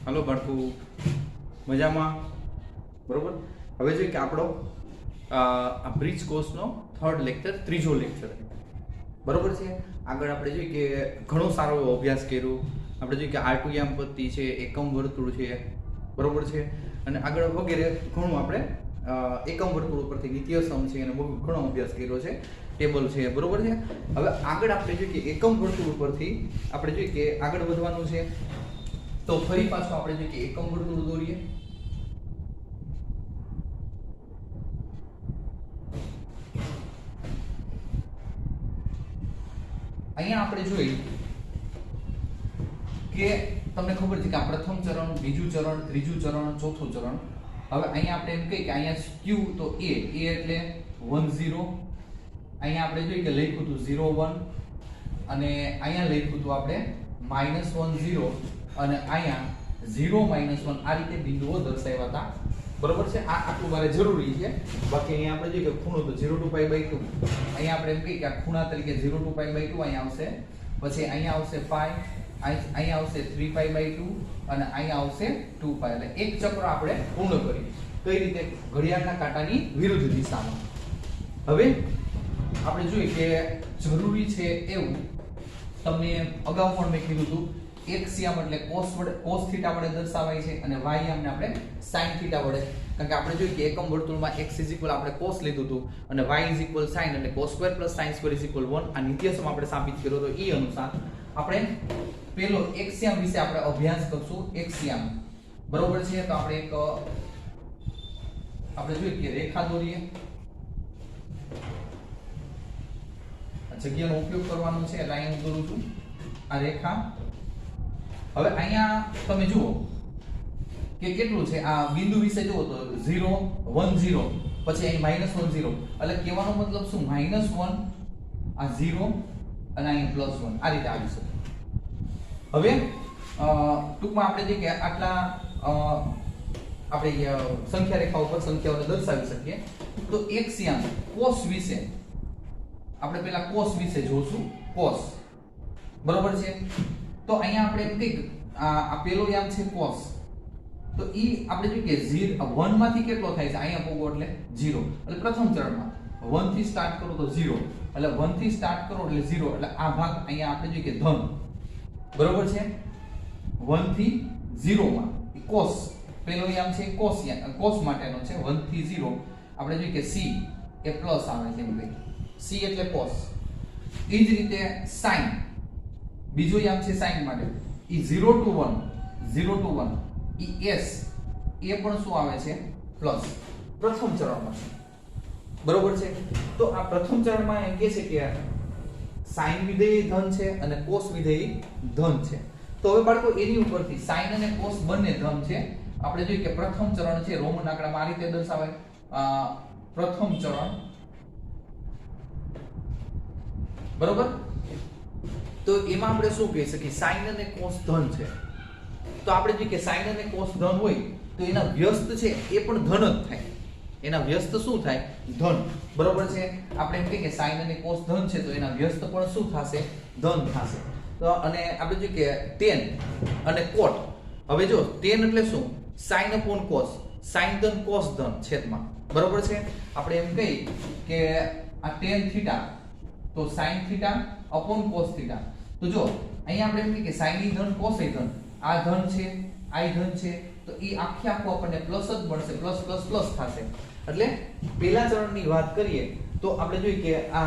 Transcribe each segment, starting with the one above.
Hello બાળકો, મજામાં? બરોબર. હવે જોઈએ કે આપણો આ બ્રિજ કોર્સનો થર્ડ લેક્ચર, ત્રીજો લેક્ચર બરોબર છે. આગળ આપણે જોઈએ કે ઘણો સારો અભ્યાસ કર્યો. આપણે જોઈએ કે આર્ટુયામ પદ્ધતિ છે, એકમ વર્તુળ છે, બરોબર છે, અને આગળ વગેરે ઘણું આપણે એકમ વર્તુળ ઉપરથી નિત્ય સમ છે અને ઘણો અભ્યાસ કર્યો છે, ટેબલ છે, બરોબર છે. હવે આગળ આપણે જોઈએ કે એકમ વર્તુળ ઉપરથી આપણે જોઈએ કે આગળ વધવાનું છે. તો ફરી પાછું આપણે જોઈએ કે એકમ વર્તુળ દોરીએ. અહીંયા આપણે જોઈએ કે તમને ખબર છે કે આ પ્રથમ ચરણ, બીજું ચરણ, ત્રીજું ચરણ, ચોથું ચરણ. હવે અહીંયા આપણે એમ કહીએ કે અહીંયા q તો a એટલે 1 0. અહીંયા આપણે જોઈએ કે લખ્યું હતું 0 1 અને અહીંયા લખ્યું હતું આપણે -1 0 અને અહીંયા 0 -1 આ રીતે બિંદુઓ દર્શાવ્યા હતા, બરોબર છે. આ આટલું મારે જરૂરી છે. બાકી અહીંયા આપણે જોઈએ કે ખૂણો તો 0 to π/2. અહીંયા આપણે એમ કહીએ કે આ ખૂણા તરીકે 0 to π/2 અહીંયા આવશે, પછી અહીંયા આવશે π, અહીંયા આવશે 3π/2 અને અહીંયા આવશે 2π. એટલે એક ચક્ર આપણે પૂર્ણ કરી. કઈ રીતે? ઘડિયાળના કાંટાની વિરુદ્ધ દિશામાં. હવે આપણે જોઈએ કે જરૂરી છે એવું તમને અગાઉ પણ મેં કીધું હતું, x યામ એટલે cos થીટા વડે દર્શાવાય છે અને y યામને આપણે sin થીટા વડે. કારણ કે આપણે જોઈએ કે એકમ વર્તુળમાં x આપણે cos લીધું હતું અને y sin એટલે cos2 sin2 1. આ નિત્યસમ આપણે સાબિત કર્યો તો એ અનુસાર આપણે પેલો x યામ વિશે આપણે અભ્યાસ કરશું. x યામ બરોબર છે. તો આપણે એક આપણે જોઈએ કે રેખા દોરીએ. જગ્યાનો ઉપયોગ કરવાનો છે એટલે અહીંયા હું દોરું છું આ રેખા. હવે અહીંયા તમે જુઓ કે કેટલું છે આ બિંદુ વિશે જુઓ તો 0 1 0 પછી અહીં -1 0 એટલે કહેવાનો મતલબ શું? -1 આ 0 અને અહીં +1 આ રીતે આવી શકે. હવે ટૂંકમાં આપણે જે કે આટલા આપણે સંખ્યા રેખા ઉપર સંખ્યાઓને દર્શાવી શકીએ. તો x યામ cos વિશે આપણે પહેલા cos વિશે જોશું. cos બરોબર છે. તો અહીંયા આપણે એમ કહીએ આ પેલો યામ છે cos. તો ઈ આપણે જોઈએ કે 1 માંથી કેટલો થાય છે? અહીંયા પોગો એટલે 0. એટલે પ્રથમ ચરણમાં 1 થી સ્ટાર્ટ કરો તો 0. એટલે 1 થી સ્ટાર્ટ કરો એટલે 0. એટલે આ ભાગ અહીંયા આપણે જોઈએ કે ધન, બરોબર છે. 1 થી 0 માં cos પેલો યામ છે cos માટેનો છે. 1 થી 0 આપણે જોઈએ કે c એ પ્લસ આવે છે એમ કહીએ. c એટલે cos. એ જ રીતે sin બીજો યામ છે sin માટે. ઈ 0 to 1 ઈ s એ પણ શું આવે છે? પ્લસ. પ્રથમ ચરણમાં બરોબર છે. તો આ પ્રથમ ચરણમાં એમ કહે છે કે sin વિધેય ધન છે અને cos વિધેય ધન છે. તો હવે બાળકો એની ઉપરથી sin અને cos બંને ધન છે. આપણે જોઈએ કે પ્રથમ ચરણ છે રોમન આંકડામાં આ રીતે દર્શાવાય. પ્રથમ ચરણ બરોબર. તો એમાં આપણે શું કહી શકીએ? sin અને cos ધન છે. તો આપણે જોઈએ કે sin અને cos ધન હોય તો એના વ્યસ્ત છે એ પણ ધન જ થાય. એના વ્યસ્ત શું થાય? ધન, બરોબર છે. આપણે એમ કહીએ કે sin અને cos ધન છે તો એના વ્યસ્ત પણ શું થશે? ધન થશે. તો અને આપણે જોઈએ કે tan અને cot. હવે જો tan એટલે શું? sin upon cos. sin ધન cos ધન છેદમાં, બરોબર છે. આપણે એમ કહીએ કે આ tan થીટા તો sin theta upon cos theta. તો જો અહીંયા આપણે એમ કહીએ કે sin ઈ ધન cos ઈ ધન. આ ધન છે, આ ધન છે, તો ઈ આખે આખું આપણને પ્લસ જ મળશે. પ્લસ પ્લસ પ્લસ થશે. એટલે પહેલા ચરણની વાત કરીએ તો આપણે જોઈએ કે આ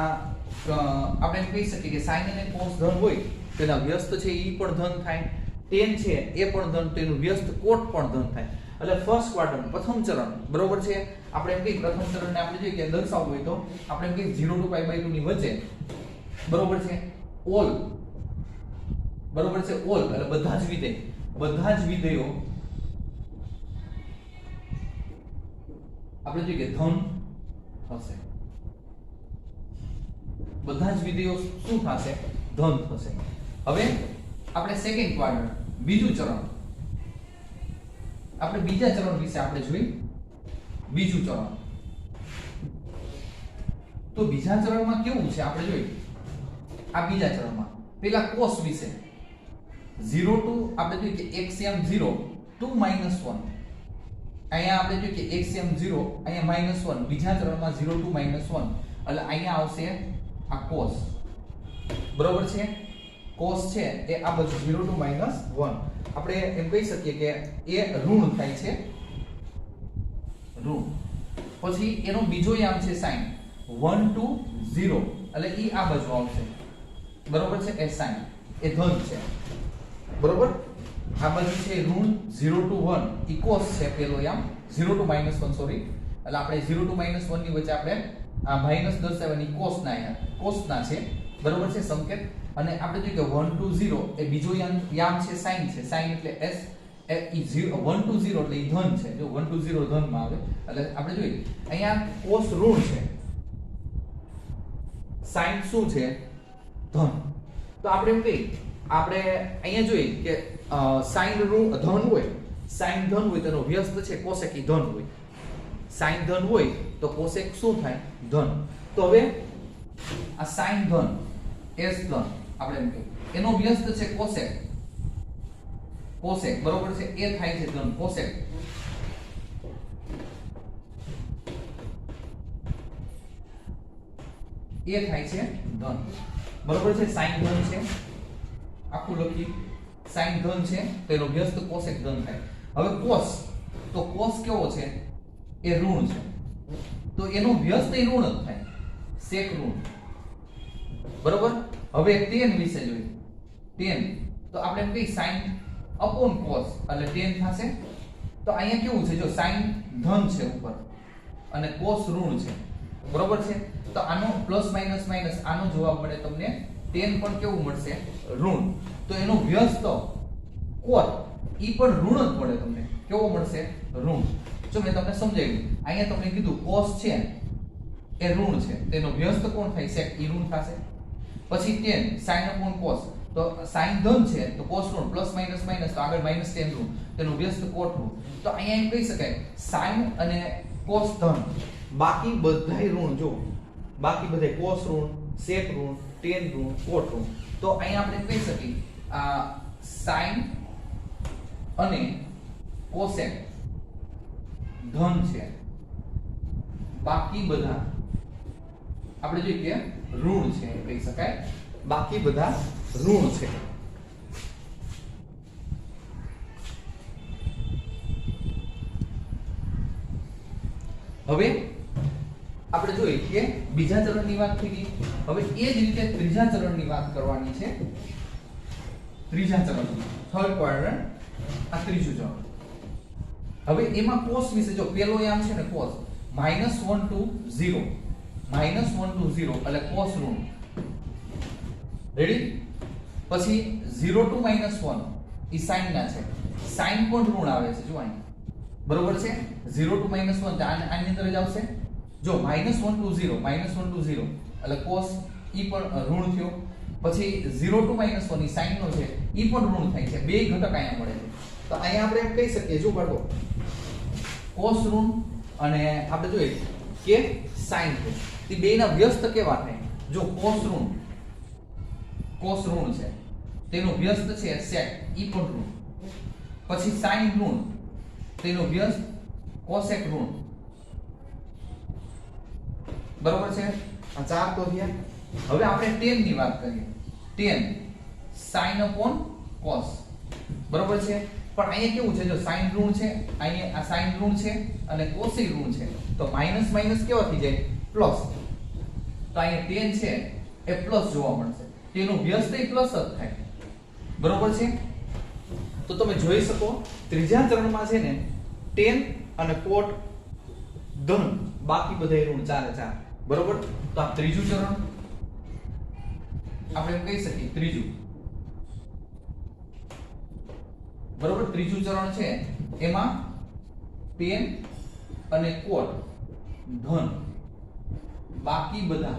આપણે એમ કહી શકીએ કે sin અને cos ધન હોય તો એના વ્યસ્ત છે ઈ પણ ધન થાય. tan છે એ પણ ધન, તો એનું વ્યસ્ત cot પણ ધન થાય. એટલે ફર્સ્ટ ક્વાડ્રન્ટ પ્રથમ ચરણ, બરોબર છે. આપણે એમ કહીએ પ્રથમ ચરણને આપણે જોઈએ કે દર્શાવવું હોય તો આપણે એમ કહીએ 0 to π/2 ની વચ્ચે, બરોબર છે, ઓલ, બરોબર છે, ઓલ એટલે બધા જ વિધેયો આપણે જોઈએ કે ધન થશે. બધા જ વિધેયો શું થશે? ધન થશે. હવે આપણે સેકન્ડ ક્વાડ્રન્ટ બીજું ચરણ, આપણે બીજા ચરણ વિશે આપણે જોઈ. બીજું ચરણ તો બીજા ચરણમાં કેવું છે આપણે જોઈએ. આ બીજા ચરણમાં પેલા cos વિશે 0 to આપણે જોઈએ કે x યામ 0 2 - 1 અહીંયા આપણે જોઈએ કે xm 0 અહીંયા -1 બીજા ચરણમાં 0 to -1 એટલે અહીંયા આવશે આ cos બરોબર છે cos છે એ આ બાજુ 0 to -1 આપણે એમ કહી શકીએ કે એ ઋણ થાય છે ઋણ પછી એનો બીજો યામ છે sin 1 to 0 એટલે ઈ આ બાજુ આવશે બરોબર છે એ sin એ ધન છે બરોબર આ બાજુ છે ઋણ 0 to 1 ઈ cos છે પેલો યામ 0 to -1 સોરી એટલે આપણે 0 to -1 ની વચ્ચે આપણે આ માઈનસ દર્શાવવાની cos ના છે બરોબર છે સંકેત અને આપણે જોઈએ કે 1 to 0 એ બીજો યામ છે sin એટલે s એ 1 to 0 એટલે ઈ ધન છે જો 1 to 0 ધન માં આવે એટલે આપણે જોઈએ અહીંયા cos ઋણ છે sin શું છે ધન તો આપણે એમ કહીએ આપણે અહીંયા જોઈએ કે sin ઋણ ધન હોય sin ધન હોય તેનો વ્યસ્ત છે cosec ઈ ધન હોય sin ધન હોય તો cosec શું થાય ધન તો હવે આ sin ધન s ધન આપણે એમ કહીએ એનો વ્યસ્ત છે cosec બરોબર છે એ થાય છે ધન cosec એ થાય છે ધન બરોબર છે sin ધન છે આખું લખી sin ધન છે તો એનો વ્યસ્ત cosec ધન થાય હવે cos તો cos કેવો છે એ ઋણ છે તો એનો વ્યસ્ત એ ઋણ જ થાય sec ઋણ બરોબર હવે tan વિશે જોઈએ tan તો આપણે એમ કહી sin upon cos એટલે tan થશે તો અહીંયા કેવું છે જો sin ધન છે ઉપર અને cos ઋણ છે બરોબર છે તો આનો પ્લસ માઈનસ આનો જવાબ મળે તમને tan પણ કેવું મળશે ઋણ તો એનો વ્યસ્ત cos ઈ પણ ઋણ જ મળે તમને કેવો મળશે ઋણ જો મેં તમને સમજાવ્યું અહીંયા તમને કીધું cos છે એ ઋણ છે તેનો વ્યસ્ત કોણ થાય sec ઈ ઋણ થશે પછી tan sin upon cos તો sin ધન છે તો cos ઋણ પ્લસ માઈનસ તો આગળ માઈનસ tan ઋણ તેનો વ્યસ્ત cot ઋણ તો અહીંયા એમ કહી શકાય sin અને cos ધન બાકી બધાય ઋણ જો બાકી બધાય cos ઋણ sec ઋણ tan ઋણ cot ઋણ તો અહીંયા આપણે કહી શકીએ આ sin અને cosec ધન છે બાકી બધા આપણે જોઈએ કે ઋણ છે કહી શકાય બાકી બધા ઋણ છે હવે આપણે જોઈએ કે બીજા ચરણની વાત થઈ ગઈ હવે એ જ રીતે ત્રીજા ચરણની વાત કરવાની છે ત્રીજા ચરણની થર્ડ ક્વાડ્રન્ટ આ ત્રીજું ચરણ હવે એમાં cos વિશે જો પેલો યામ છે ને cos -1 to 0 એટલે cos ઋણ રેડી પછી 0 to -1 ઈ sin ના છે sin પણ ઋણ આવે છે જો અહીં બરોબર છે 0 to -1 તો આની અંદર જ આવશે જો -1 to 0 એટલે cos ઈ પણ ઋણ થયો પછી 0 to -1 ઈ sin નો છે ઈ પણ ઋણ થાય છે બે ઘટક અહીંયા મળે છે તો અહીંયા આપણે એમ કહી શકીએ જો બાળકો cos ઋણ અને આપણે જોઈએ કે sin ઋણ તે બેના વ્યસ્ત કેવા થાય જો cos ઋણ છે તેનો વ્યસ્ત છે sec ઈ પણ ઋણ પછી sin ઋણ તેનો વ્યસ્ત cosec ઋણ બરોબર છે આ ચાર તો થયા હવે આપણે tan ની વાત કરીએ tan sin upon cos બરોબર છે પણ અહીંયા કેવું છે જો sin ઋણ છે અહીંયા આ sin ઋણ છે અને cosec ઋણ છે તો માઈનસ માઈનસ કેવો થઈ જાય પ્લસ તો અહીંયા tan છે એ પ્લસ જોવા મળશે તેનો વ્યસ્ત એ પ્લસ જ થાય બરોબર છે તો તમે જોઈ શકો ત્રીજા ચરણમાં છે ને tan અને cot ધન બાકી બધા ઋણ ચારે ચાર બરોબર તો આ ત્રીજું ચરણ આપણે એમ કહી શકીએ ત્રીજું બરોબર ત્રીજું ચરણ છે એમાં tan અને cot ધન બાકી બધા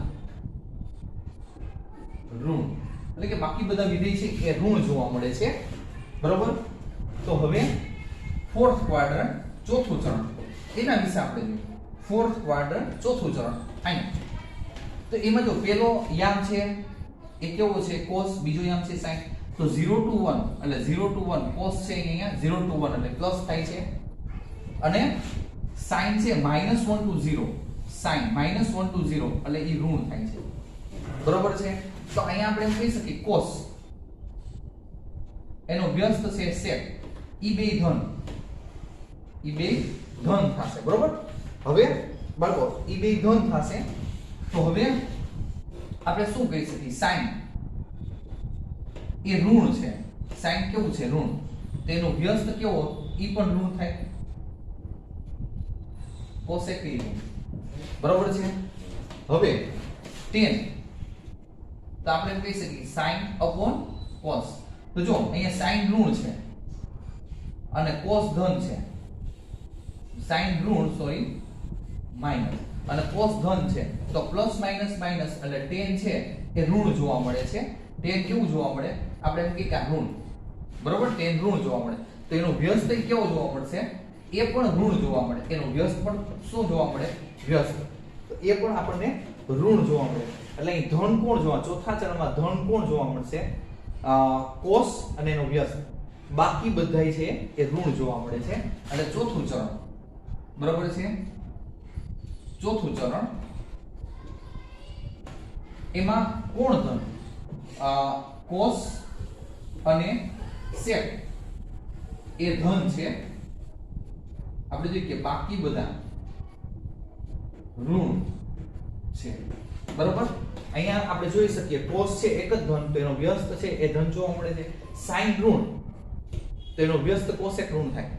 ઋણ એટલે કે બાકી બધા વિધેય છે એ ઋણ જોવા મળે છે બરોબર તો હવે ફોર્થ ક્વાડ્રન્ટ ચોથું ચરણ એના વિશે આપણે જોઈએ ફોર્થ ક્વાડ્રન્ટ ચોથું ચરણ અહીંયા તો એમાં જો પેલો યામ છે એ કેવો છે cos બીજો યામ છે sin તો 0 to 1 એટલે 0 to 1 cos છે અહીંયા 0 to 1 એટલે પ્લસ થાય છે અને sin છે -1 to 0 sin -1 to 0 એટલે ઈ ઋણ થાય છે બરોબર છે તો અહીંયા આપણે એમ કહી શકીએ cos એનો વ્યસ્ત છે sec ઈ બે ધન થશે બરોબર હવે બાળકો ઈ બે ધન થશે તો હવે આપણે શું કહી શકીએ sin એ ઋણ છે sin કેવું છે ઋણ તેનો વ્યસ્ત કેવો ઈ પણ ઋણ થાય cosec ઈ બરોબર છે હવે tan તો આપણે એમ કહી શકીએ sin upon cos તો જો અહીંયા sin ઋણ છે અને cos ધન છે sin ઋણ સોરી માઈનસ અને cos ધન છે તો પ્લસ માઈનસ માઈનસ એટલે tan છે એ ઋણ જોવા મળે છે tan કેવું જોવા મળે આપણે એમ કહીએ કે ઋણ બરોબર tan ઋણ જોવા મળે તો એનો વ્યસ્ત કેવો જોવા મળશે એ પણ ઋણ જોવા મળે એનો વ્યસ્ત પણ શું જોવા મળે વ્યસ્ત તો એ પણ આપણને ઋણ જોવા મળે એટલે અહીં ધન કોણ જોવા ચોથા ચરણમાં ધન કોણ જોવા મળશે cos અને એનો વ્યસ્ત બાકી બધાય છે એ ઋણ જોવા મળે છે અને ચોથું ચરણ બરાબર છે ચોથું ચરણ એમાં કોણ ધન cos અને sec એ ધન છે આપણે જોઈએ કે બાકી બધા ઋણ છે બરાબર અહીંયા આપણે જોઈ શકીએ cos છે એક જ ધન તો એનો વ્યસ્ત છે એ ધન જોવા મળે છે sin ઋણ તો એનો વ્યસ્ત cosec ઋણ થાય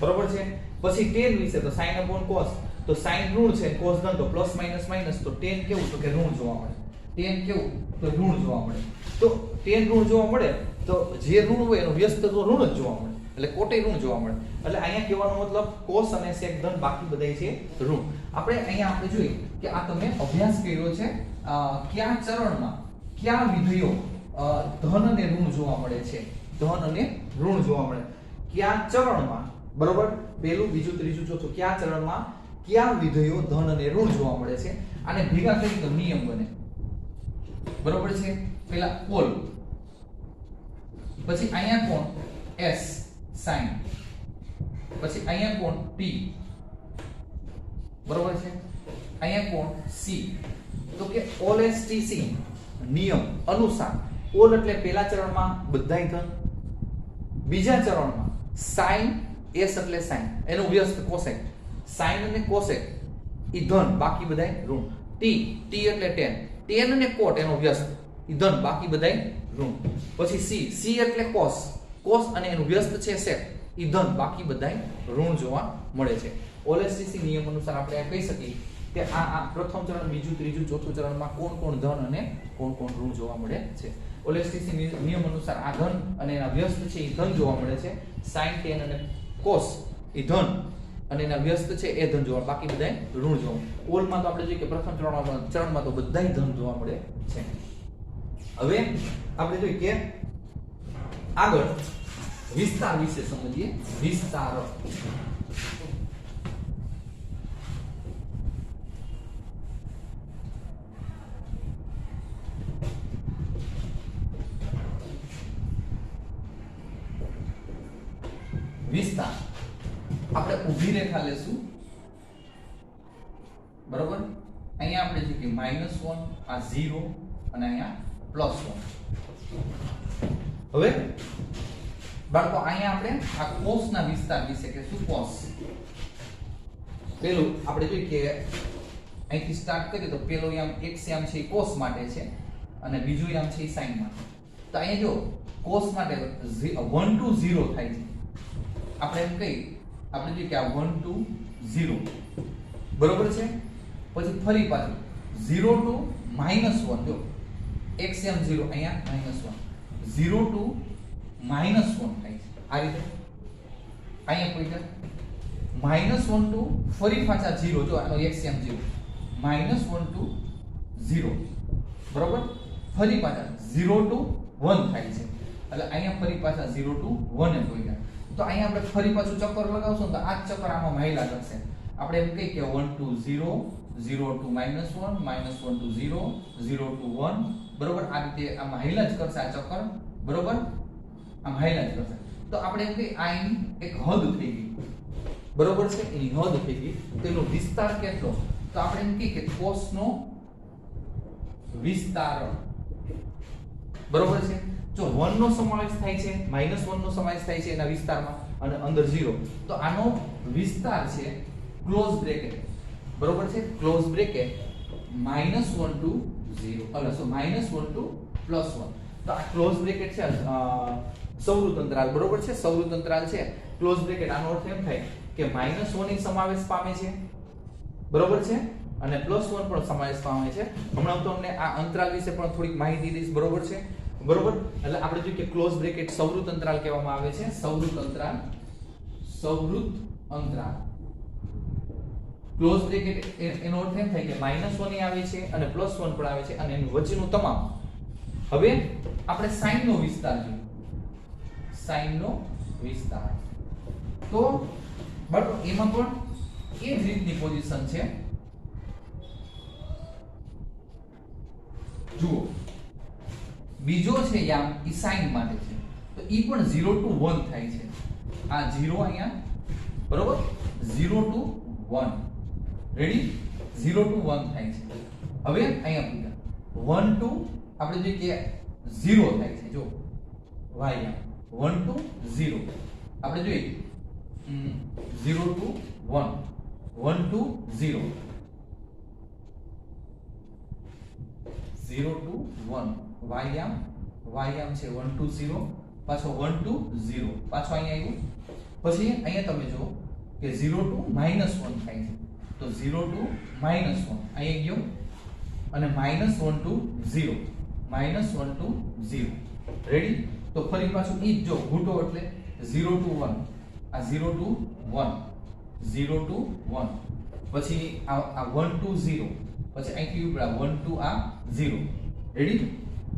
બરાબર છે પછી tan વિશે તો sin upon cos તો sin ઋણ છે cos ધન તો પ્લસ માઈનસ માઈનસ તો tan કેવું તો કે ઋણ જોવા મળે tan કેવું તો ઋણ જોવા મળે તો tan ઋણ જોવા મળે તો જે ઋણ હોય એનો વ્યસ્ત તો ઋણ જ જોવા મળે એટલે કોટે ઋણ જોવા મળે એટલે અહીંયા કહેવાનો મતલબ cos અને sec ધન બાકી બધાય છે ઋણ આપણે અહીંયા આપણે જોઈએ કે આ તમે અભ્યાસ કર્યો છે કયા ચરણમાં કયા વિધેયો ધન અને ઋણ જોવા મળે છે ધન અને ઋણ જોવા મળે કયા ચરણમાં બરોબર પહેલું બીજું ત્રીજું ચોથું કયા ચરણમાં કયા વિધેયો ધન અને ઋણ જોવા મળે છે આને ભેગા કરી તો નિયમ બને બરોબર છે પહેલા પોલ પછી અહીંયા કોણ s sin પછી અહીંયા કોણ t બરોબર છે અહીંયા કોણ c તો કે all s t c નિયમ અનુસાર all એટલે પહેલા ચરણમાં બધાય ધન બીજા ચરણમાં sin s એટલે sin એનો વ્યસ્ત cosec sin અને cosec ઈ ધન બાકી બધાય ઋણ t એટલે tan અને cot એનો વ્યસ્ત ઈ ધન બાકી બધાય ઋણ પછી c એટલે cos અને એનું વ્યસ્ત છે sec ઈ ધન બાકી બધાય ઋણ જોવા મળે છે OLSTC નિયમ અનુસાર આપણે કહી શકીએ કે આ પ્રથમ ચરણ બીજું ત્રીજું ચોથું ચરણમાં કોણ ધન અને કોણ ઋણ જોવા મળે છે OLSTC નિયમ અનુસાર આ ધન અને એના વ્યસ્ત છે ઈ ધન જોવા મળે છે sin tan અને cos ઈ ધન અને એના વ્યસ્ત છે એ ધન જોવા બાકી બધાય ઋણ જોવા ઓલમાં તો આપણે જોઈએ કે પ્રથમ ચરણમાં તો બધાય ધન જોવા મળે છે હવે આપણે જોઈએ કે આગળ વિસ્તાર વિશે સમજીએ વિસ્તાર વિસ્તાર આપણે ઊભી રેખા લેશું બરોબર અહીંયા આપણે જે કે -1 આ 0 અને અહીંયા +1 હવે બાળકો અહીંયા આપણે આ cos ના વિસ્તાર વિશે કે શું cos પેલું આપણે જોઈએ કે અહીંથી સ્ટાર્ટ કરીએ તો પેલો યામ એક યામ છે cos માટે છે અને બીજું યામ છે sin માટે તો અહીંયા જો cos માટે 1 to 0 થાય છે આપણે એમ કહી આપણે જોઈએ કે આ 1 to 0 બરોબર છે પછી ફરી પાછું 0 to -1 જો x m 0 અહીંયા -1 0 to -1 થાય છે આ રીતે અહીંયા કોઈ -1 to ફરી પાછા 0 જો આનો x m 0 -1 to 0 બરોબર ફરી પાછા 0 to 1 થાય છે એટલે અહીંયા ફરી પાછા 0 to 1 એ કોઈ ગયા તો અહીંયા આપણે ફરી પાછું ચક્કર લગાવશું તો આ ચક્કર આમાં માયલા જશે આપણે એમ કહીએ કે 1 to 0 0 to -1 -1 to 0 0 to 1 બરોબર આ રીતે આમ હાઈલા જ કરશે આ ચક્કર બરોબર આમ હાઈલા જ કરશે તો આપણે એમ કે આ એની એક હદ થઈ ગઈ બરોબર છે એની હદ થઈ ગઈ તો એનો વિસ્તાર કેટલો તો આપણે એમ કે કોસ નો વિસ્તાર બરોબર છે જો 1 નો સમાવેશ થાય છે -1 નો સમાવેશ થાય છે એના વિસ્તારમાં અને અંદર 0 તો આનો વિસ્તાર છે ક્લોઝ બ્રેકેટ બરોબર છે ક્લોઝ બ્રેકેટ -1 to 0 એટલે સો -1 to +1 તો આ ક્લોઝ બ્રેકેટ છે સૌરુત અંતરાલ બરોબર છે સૌરુત અંતરાલ છે ક્લોઝ બ્રેકેટ આનો અર્થ એમ થાય કે -1 ની સમાવેશ પામે છે બરોબર છે અને +1 પણ સમાવેશ પામે છે હમણાં હું તમને આ અંતરાલ વિશે પણ થોડીક માહિતી દઈશ બરોબર છે બરોબર એટલે આપણે જોઈએ કે ક્લોઝ બ્રેકેટ સૌરુત અંતરાલ કહેવામાં આવે છે સૌરુત અંતરાલ ક્લોઝ બ્રેકેટ એનો અર્થ એમ થાય કે -1 એ આવે છે અને +1 પણ આવે છે અને એની વચ્ચેનું તમામ હવે આપણે સાઈન નો વિસ્તાર જોઈએ સાઈન નો વિસ્તાર તો બરાબર એમાં પણ એ જ રીતની પોઝિશન છે જુઓ બીજો છે યામ ઈ સાઈન માટે છે તો ઈ પણ 0 to 1 થાય છે આ 0 અહીંયા બરોબર 0 to 1 રેડી 0 to 1 થાય છે હવે અહીંયા 1 to આપણે જોઈએ કે 0 થાય છે જો y 1 to 0 આપણે જોઈએ 0 to 1 1 to 0 0 to 1 y છે 1 to 0 પાછો 1 to 0 પાછો અહીંયા આવ્યું પછી અહીંયા તમે જો કે 0 to -1 થાય છે તો 0 to -1 અહીંયા ગયો અને -1 to 0 -1 to 0 રેડી તો ફરી પાછું ઈ જ જો ઘૂંટો એટલે 0 to 1 આ 0 to 1 0 to 1 પછી આ 1 to 0 પછી અહીંથી ઉપર 1 to આ 0 રેડી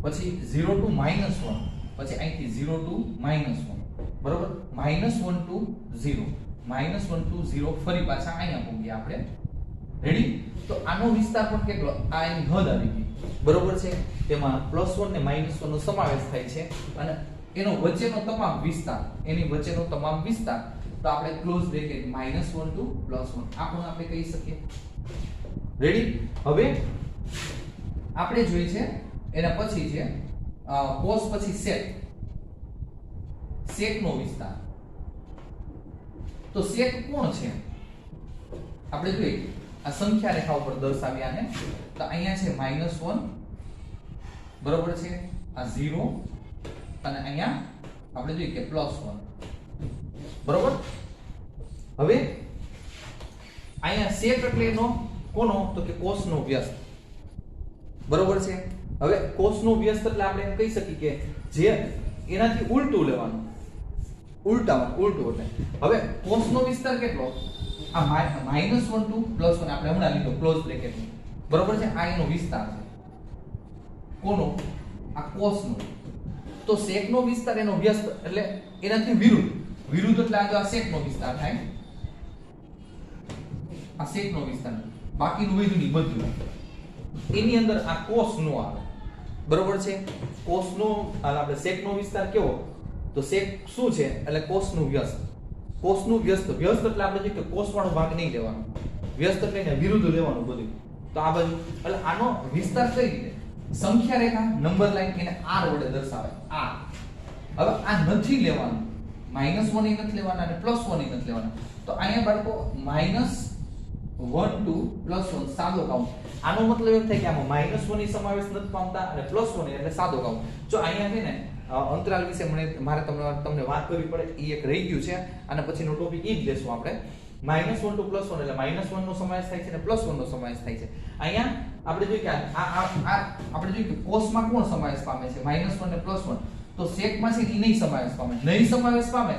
પછી 0 to -1 પછી અહીંથી 0 to -1 બરોબર -1 to 0 -1 to 0 ફરી પાછા અહીંયા મૂકીએ આપણે રેડી તો આનો વિસ્તાર પણ કેટલો આ એની હદ આવી ગઈ બરોબર છે તેમાં +1 ને -1 નો સમાવેશ થાય છે અને એનો વચ્ચેનો તમામ વિસ્તાર એની વચ્ચેનો તમામ વિસ્તાર તો આપણે ક્લોઝ બ્રેકેટ -1 to +1 આપણને આપણે કહી શકીએ રેડી હવે આપણે જોઈએ છે એના પછી છે કોસ પછી સેક નો વિસ્તાર તો સેક કોણ છે આપણે જોઈએ આ સંખ્યા રેખા ઉપર દર્શાવ્યા ને તો અહીંયા છે -1 બરોબર છે આ 0 અને અહીંયા આપણે જોઈએ કે +1 બરોબર હવે અહીંયા સેક એટલે એનો કોનો તો કે કોસ નો વ્યસ્ત બરોબર છે હવે કોસ નો વ્યસ્ત એટલે આપણે એમ કહી શકીએ કે જે એનાથી ઉલટું લેવાનું ઉલટું એટલે હવે કોસ નો વિસ્તાર કેટલો આ -1 to +1 આપણે હમણાં લીધો ક્લોઝ બ્રેકેટ બરોબર છે આ એનો વિસ્તાર છે કોનો આ કોસ નો તો સેક નો વિસ્તાર એનો વ્યસ્ત એટલે એનાથી વિરુદ્ધ એટલે આ સેક નો વિસ્તાર થાય આ સેક નો વિસ્તાર બાકીનું વધુ ની બધું એની અંદર આ કોસ નો આવે બરોબર છે કોસ નો આપણે સેક નો વિસ્તાર કેવો તો સેક શું છે એટલે કોસ નું વ્યસ્ત એટલે આપણે જે કે કોસ વાળો ભાગ નહીં લેવાનો વ્યસ્ત એટલે એને વિરુદ્ધ લેવાનું બધું તો આ બાજુ એટલે આનો વિસ્તાર કઈ રીતે સંખ્યા રેખા નંબર લાઈન એને r વડે દર્શાવે r હવે આ નથી લેવાનું -1 એ નથી લેવાના અને +1 એ નથી લેવાના તો અહીંયા બાળકો -1 to +1 સાદો કાઉન્ટ આનો મતલબ એમ થાય કે આમાં -1 ની સમાવેશ નથી પામતા અને +1 એટલે સાદો કાઉન્ટ જો અહીંયા છે ને અંતરાલ વિશે મારે તમને વાત કરવી પડે એ એક રહી ગયું છે અને પછીનો ટોપિક ઈ જ લેશું આપણે -1 to +1 એટલે -1 નો સમાવેશ થાય છે અને +1 નો સમાવેશ થાય છે અહીંયા આપણે જોઈએ કે આ આપણે જોઈએ કે કોસમાં કોણ સમાવેશ પામે છે -1 ને +1 તો સેકમાં છે એ નહીં સમાવેશ પામે નહીં સમાવેશ પામે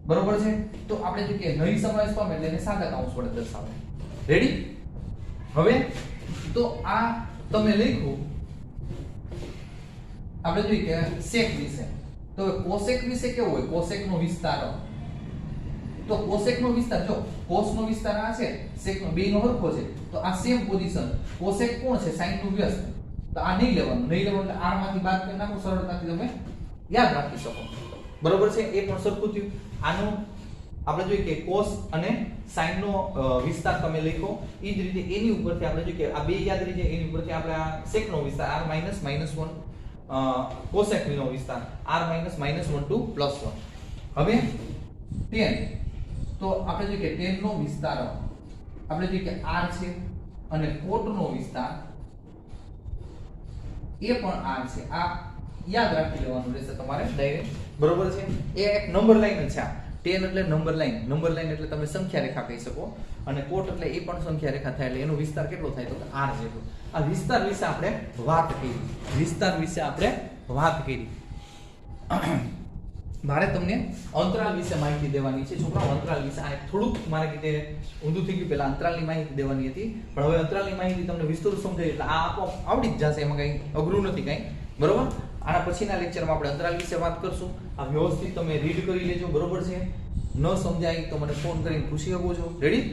બરોબર છે તો આપણે જોઈએ કે નહીં સમાવેશ પામે એટલે એને સાદા કૌંસ વડે દર્શાવે રેડી હવે તો આ તમે લખ્યું આપણે જોઈએ કે સેક વિશે તો કોસેક વિશે કેવો હોય કોસેક નો વિસ્તાર તો કોસેક નો વિસ્તાર જો કોસ નો વિસ્તાર આ છે સેક નો બે નો હરખો છે તો આ સેમ પોઝિશન કોસેક કોણ છે સાઈન નું વ્યસ્ત તો આ નહીં લેવાનું એટલે r માંથી બાદ કરી નાખો, સરળતાથી તમે યાદ રાખી શકો. બરોબર છે? એ પણ સરખું થયું. આનું આપણે જોઈએ કે cos અને sin નો વિસ્તાર તમે લખો. એ જ રીતે એની ઉપરથી આપણે જોઈએ કે આ બે યાદ રહી જાય, એની ઉપરથી આપણે આ sec નો વિસ્તાર r -1 cosec નો વિસ્તાર r -1 to +1. હવે tan, તો આપણે જોઈએ કે tan નો વિસ્તાર આપણે જોઈએ કે r છે અને cot નો વિસ્તાર એ પણ r છે. આ યાદ રાખી લેવાનું રહેશે તમારે ડાયરેક્ટ. બરોબર છે? એ એક નંબર લાઈન છે. આ tan એટલે નંબર લાઈન એટલે તમે સંખ્યા રેખા કહી શકો, અને cot એટલે એ પણ સંખ્યા રેખા થાય, એટલે એનો વિસ્તાર કેટલો થાય તો કે r જેટલો. આ વિસ્તાર વિશે આપણે વાત કરી. મારે તમને અંતરાલ વિશે માહિતી દેવાની છે છોકરાઓ. અંતરાલ વિશે આ થોડુંક મારે કીધે ઊંધું થઈ ગયું, પહેલા અંતરાલની માહિતી દેવાની હતી, પણ હવે અંતરાલની માહિતી તમને વિસ્તૃત સમજાવી એટલે આ આપો આવડી જ જશે, એમાં કઈ અઘરું નથી કઈ. બરોબર? આના પછીના લેક્ચરમાં આપણે અંતરાલ વિશે વાત કરશું. આ વ્યવસ્થિત તમે રીડ કરી લેજો. બરોબર છે? ન સમજાય તો મને ફોન કરીને પૂછી શકો છો. રેડી?